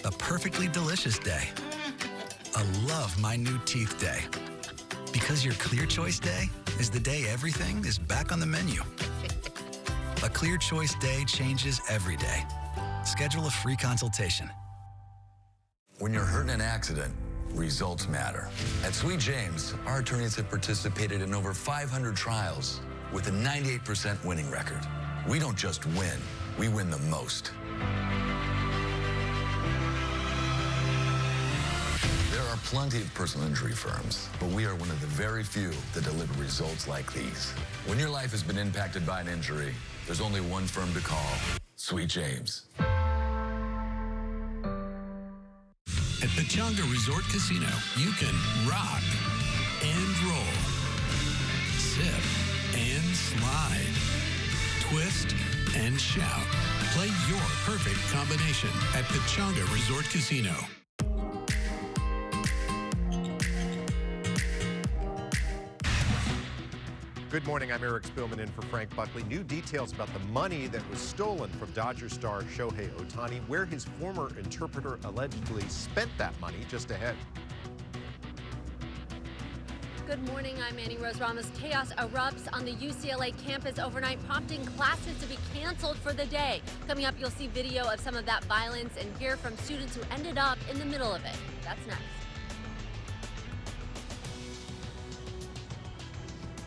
A perfectly delicious day. A love my new teeth day. Because your Clear Choice Day is the day everything is back on the menu. A Clear Choice Day changes every day. Schedule a free consultation. When you're hurt in an accident, results matter. At Sweet James, our attorneys have participated in over 500 trials with a 98% winning record. We don't just win, we win the most. There are plenty of personal injury firms, but we are one of the very few that deliver results like these. When your life has been impacted by an injury, there's only one firm to call, Sweet James. At Pechanga Resort Casino, you can rock and roll, sip and slide, twist and shout. Play your perfect combination at Pechanga Resort Casino. Good morning, I'm Eric Spillman in for Frank Buckley. New details about the money that was stolen from Dodger star Shohei Ohtani, where his former interpreter allegedly spent that money, just ahead. Good morning, I'm Annie Rose Ramos. Chaos erupts on the UCLA campus overnight, prompting classes to be canceled for the day. Coming up, you'll see video of some of that violence and hear from students who ended up in the middle of it. That's next.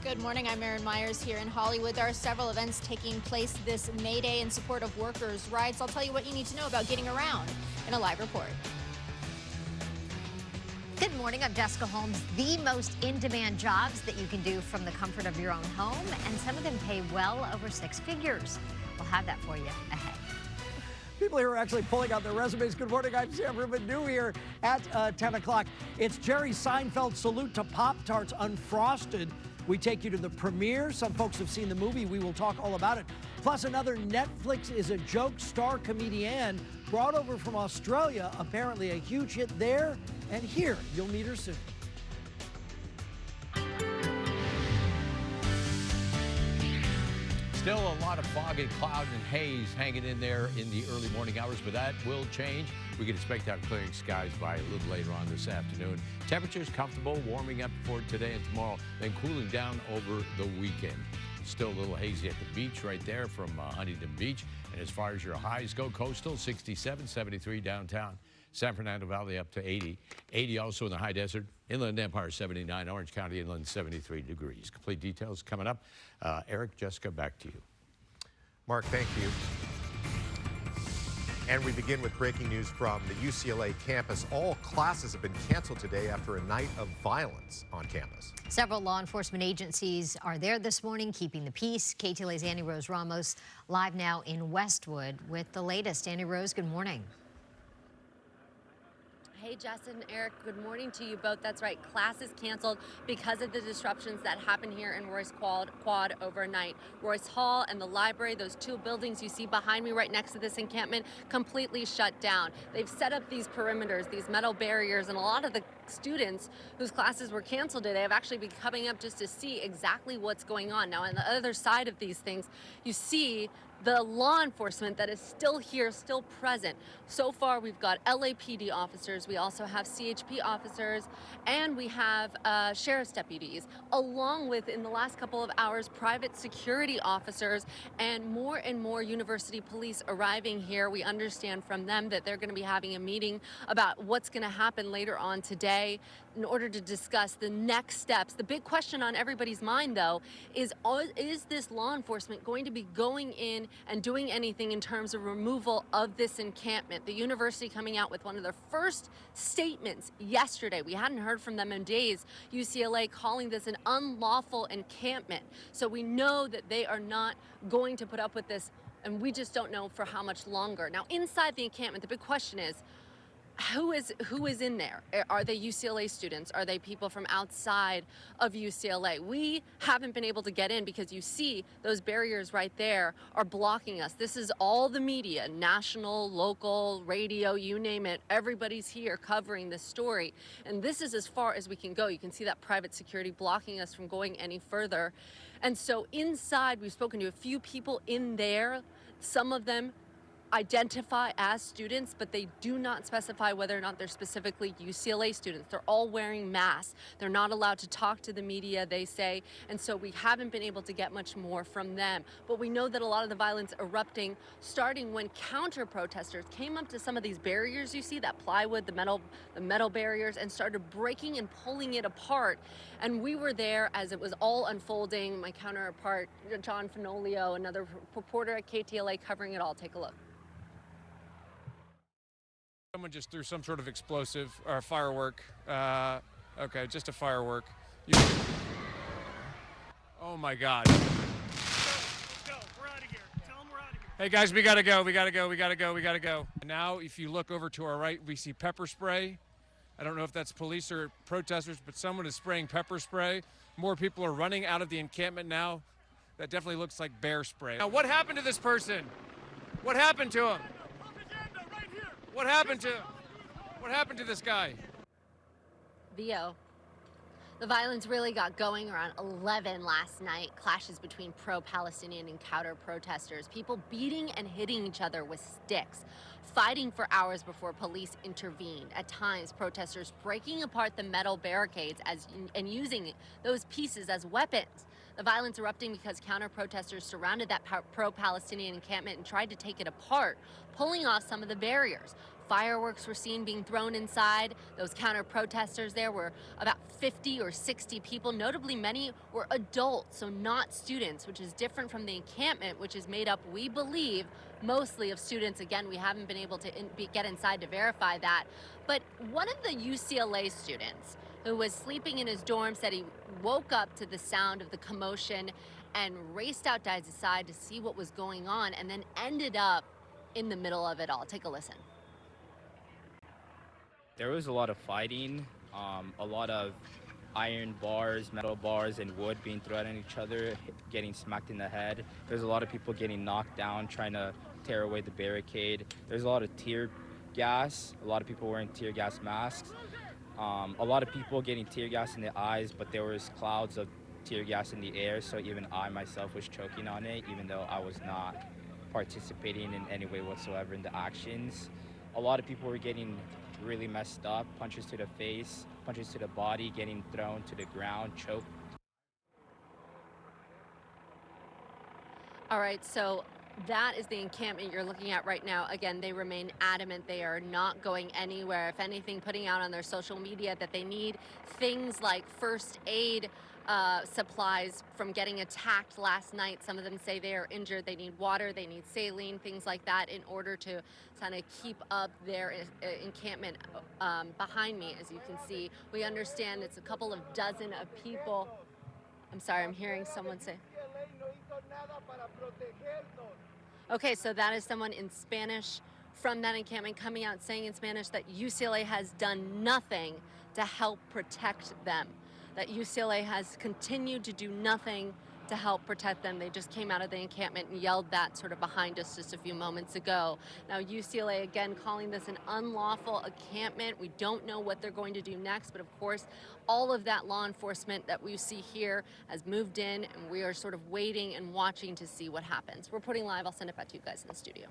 Good morning, I'm Erin Myers here in Hollywood. There are several events taking place this May Day in support of workers' rights. I'll tell you what you need to know about getting around in a live report. Good morning, I'm Jessica Holmes. The most in-demand jobs that you can do from the comfort of your own home, and some of them pay well over 6 figures. We'll have that for you ahead. People here are actually pulling out their resumes. Good morning, I'm Sam Rubin, new here at 10 o'clock. It's Jerry Seinfeld's salute to Pop-Tarts Unfrosted. We take you to the premiere. Some folks have seen the movie. We will talk all about it. Plus, another Netflix is a joke star comedian brought over from Australia. Apparently a huge hit there and here. You'll meet her soon. Still a lot of fog and cloud and haze hanging in there in the early morning hours, but that will change. We can expect to have clearing skies by a little later on this afternoon. Temperatures comfortable, warming up for today and tomorrow, then cooling down over the weekend. Still a little hazy at the beach right there from Huntington Beach. And as far as your highs go, coastal 67, 73 downtown. San Fernando Valley up to 80. 80 also in the high desert. Inland Empire 79. Orange County inland 73 degrees. Complete details coming up. Eric, Jessica, back to you. Mark, thank you. And we begin with breaking news from the UCLA campus. All classes have been canceled today after a night of violence on campus. Several law enforcement agencies are there this morning keeping the peace. KTLA's Annie Rose Ramos live now in Westwood with the latest. Annie Rose, good morning. Hey, Jess and Eric, good morning to you both. That's right, classes canceled because of the disruptions that happened here in Royce Quad overnight. Royce Hall and the library, those two buildings you see behind me right next to this encampment, completely shut down. They've set up these perimeters, these metal barriers, and a lot of the students whose classes were canceled today have actually been coming up just to see exactly what's going on. Now, on the other side of these things, you see the law enforcement that is still here, still present. So far, we've got LAPD officers, we also have CHP officers, and we have sheriff's deputies, along with, in the last couple of hours, private security officers and more university police arriving here. We understand from them that they're going to be having a meeting about what's going to happen later on today in order to discuss the next steps. The big question on everybody's mind, though, is this law enforcement going to be going in and doing anything in terms of removal of this encampment? The university coming out with one of their first statements yesterday. We hadn't heard from them in days. UCLA calling this an unlawful encampment. So we know that they are not going to put up with this, and we just don't know for how much longer. Now, inside the encampment, the big question is, who is in there? Are they UCLA students? Are they people from outside of UCLA? We haven't been able to get in because you see those barriers right there are blocking us. This is all the media, national, local, radio, you name it. Everybody's here covering this story. And this is as far as we can go. You can see that private security blocking us from going any further. And so inside, we've spoken to a few people in there. Some of them identify as students, but they do not specify whether or not they're specifically UCLA students. They're all wearing masks. They're not allowed to talk to the media, they say, and so we haven't been able to get much more from them. But we know that a lot of the violence erupting starting when counter-protesters came up to some of these barriers you see, that plywood, the metal barriers, and started breaking and pulling it apart. And we were there as it was all unfolding. My counterpart, John Fenolio, another reporter at KTLA, covering it all. Take a look. Someone just threw some sort of explosive or firework. Okay, just a firework. Oh my God. Let's go. We're out of here. Tell them we're out of here. Hey guys, we gotta go. We gotta go. We gotta go. We gotta go. And now, if you look over to our right, we see pepper spray. I don't know if that's police or protesters, but someone is spraying pepper spray. More people are running out of the encampment now. That definitely looks like bear spray. Now, what happened to this person? What happened to him? What happened to this guy? VO. The violence really got going around 11 last night. Clashes between pro-Palestinian and counter-protesters. People beating and hitting each other with sticks. Fighting for hours before police intervened. At times, protesters breaking apart the metal barricades and using those pieces as weapons. The violence erupting because counter-protesters surrounded that pro-Palestinian encampment and tried to take it apart, pulling off some of the barriers. Fireworks were seen being thrown inside. Those counter-protesters, there were about 50 or 60 people. Notably, many were adults, so not students, which is different from the encampment, which is made up, we believe, mostly of students. Again, we haven't been able to get inside to verify that. But one of the UCLA students who was sleeping in his dorm said he woke up to the sound of the commotion and raced outside to see what was going on, and then ended up in the middle of it all. Take a listen. There was a lot of fighting, a lot of iron bars, metal bars, and wood being thrown at each other, getting smacked in the head. There's a lot of people getting knocked down, trying to tear away the barricade. There's a lot of tear gas, a lot of people wearing tear gas masks. A lot of people getting tear gas in the eyes, but there was clouds of tear gas in the air, so even I myself was choking on it, even though I was not participating in any way whatsoever in the actions. A lot of people were getting really messed up, punches to the face, punches to the body, getting thrown to the ground, choked. All right, so that is the encampment you're looking at right now. Again, they remain adamant they are not going anywhere. If anything, putting out on their social media that they need things like first aid supplies from getting attacked last night. Some of them say they are injured. They need water, they need saline, things like that in order to kind of keep up their encampment behind me. As you can see, we understand it's a couple of dozen of people. I'm sorry, I'm hearing someone say. Okay, so that is someone in Spanish from that encampment coming out saying in Spanish that UCLA has done nothing to help protect them. That UCLA has continued to do nothing to help protect them. They just came out of the encampment and yelled that sort of behind us just a few moments ago. Now UCLA again calling this an unlawful encampment. We don't know what they're going to do next, but of course all of that law enforcement that we see here has moved in, and we are sort of waiting and watching to see what happens. Reporting live, I'll send it back to you guys in the studio.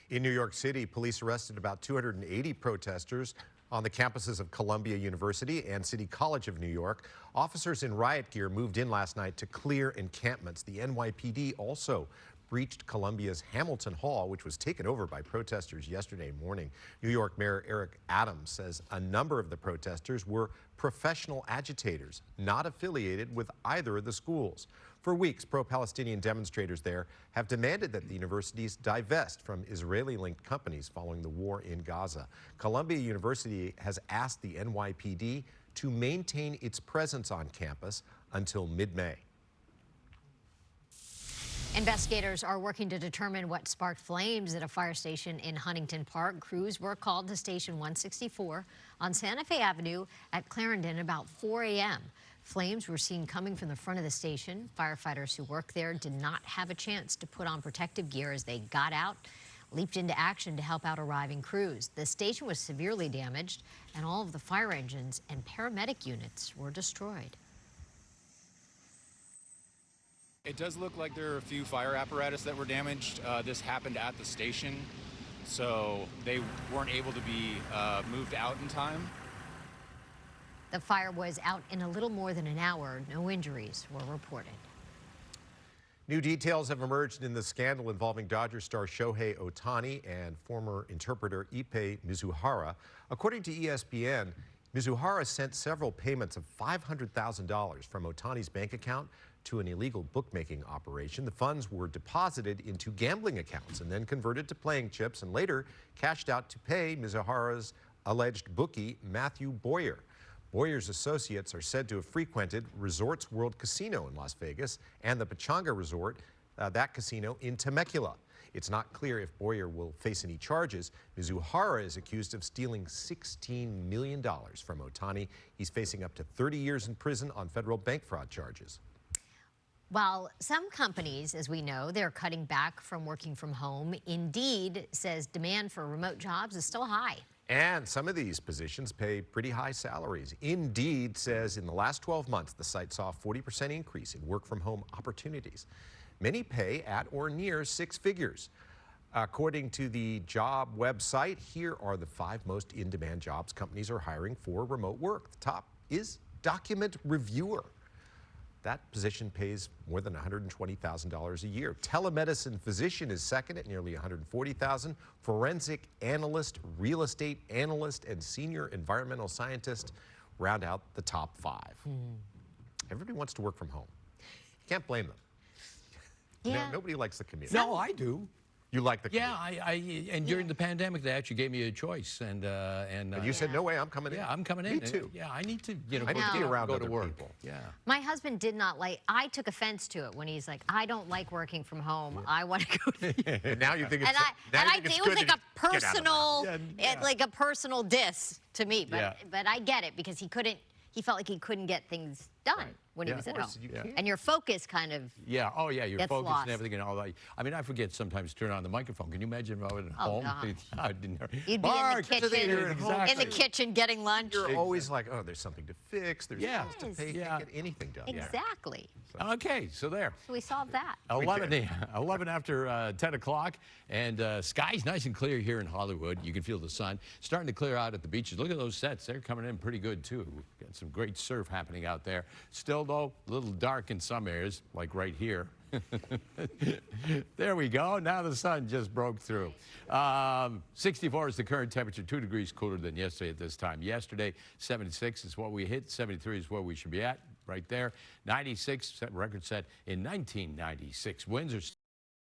In New York City, police arrested about 280 protesters on the campuses of Columbia University and City College of New York. Officers in riot gear moved in last night to clear encampments. The NYPD also breached Columbia's Hamilton Hall, which was taken over by protesters yesterday morning. New York Mayor Eric Adams says a number of the protesters were professional agitators, not affiliated with either of the schools. For weeks, pro-Palestinian demonstrators there have demanded that the universities divest from Israeli-linked companies following the war in Gaza. Columbia University has asked the NYPD to maintain its presence on campus until mid-May. Investigators are working to determine what sparked flames at a fire station in Huntington Park. Crews were called to Station 164 on Santa Fe Avenue at Clarendon about 4 a.m. Flames were seen coming from the front of the station. Firefighters who work there did not have a chance to put on protective gear as they got out, leaped into action to help out arriving crews. The station was severely damaged, and all of the fire engines and paramedic units were destroyed. It does look like there are a few fire apparatus that were damaged. This happened at the station, so they weren't able to be moved out in time. The fire was out in a little more than an hour. No injuries were reported. New details have emerged in the scandal involving Dodger star Shohei Ohtani and former interpreter Ippei Mizuhara. According to ESPN, Mizuhara sent several payments of $500,000 from Ohtani's bank account to an illegal bookmaking operation. The funds were deposited into gambling accounts and then converted to playing chips and later cashed out to pay Mizuhara's alleged bookie, Matthew Boyer. Boyer's associates are said to have frequented Resorts World Casino in Las Vegas and the Pechanga Resort, that casino in Temecula. It's not clear if Boyer will face any charges. Mizuhara is accused of stealing $16 million from Ohtani. He's facing up to 30 years in prison on federal bank fraud charges. While some companies, as we know, they're cutting back from working from home, Indeed says demand for remote jobs is still high. And some of these positions pay pretty high salaries. Indeed says in the last 12 months, the site saw a 40% increase in work-from-home opportunities. Many pay at or near 6 figures. According to the job website, here are the 5 most in-demand jobs companies are hiring for remote work. The top is document reviewer. That position pays more than $120,000 a year. Telemedicine physician is second at nearly $140,000. Forensic analyst, real estate analyst, and senior environmental scientist round out the top 5. Everybody wants to work from home. You can't blame them. Yeah. No, nobody likes the commute. No, I do. You like the commute? Yeah, and during the pandemic, they actually gave me a choice, and you said, no way, I'm coming in. Yeah, I'm coming in. Me too. Yeah, I need to, I need to be around go to other work. people. Yeah. My husband did not like, I took offense to it when he's like, I don't like working from home. I want to go to And now you think it's it was like a personal, like a personal diss to me. But I get it because he felt like he couldn't get things done when he was at home. And your focus kind of your gets focus lost. and everything and all that. I mean, I forget sometimes to turn on the microphone. Can you imagine if I was at home? God. You'd be Mark, in the kitchen getting lunch. You're always like, oh, there's something to fix. There's bills to pay. You can't get anything done. Exactly. Okay, so there. So we solved that. 11 after 10 o'clock, and sky's nice and clear here in Hollywood. You can feel the sun starting to clear out at the beaches. Look at those sets. They're coming in pretty good, too. Got some great surf happening out there. Still, though, a little dark in some areas, like right here. There we go. Now the sun just broke through. 64 is the current temperature, 2 degrees cooler than yesterday at this time. Yesterday, 76 is what we hit. 73 is where we should be at, right there. 96, record set in 1996. Winds are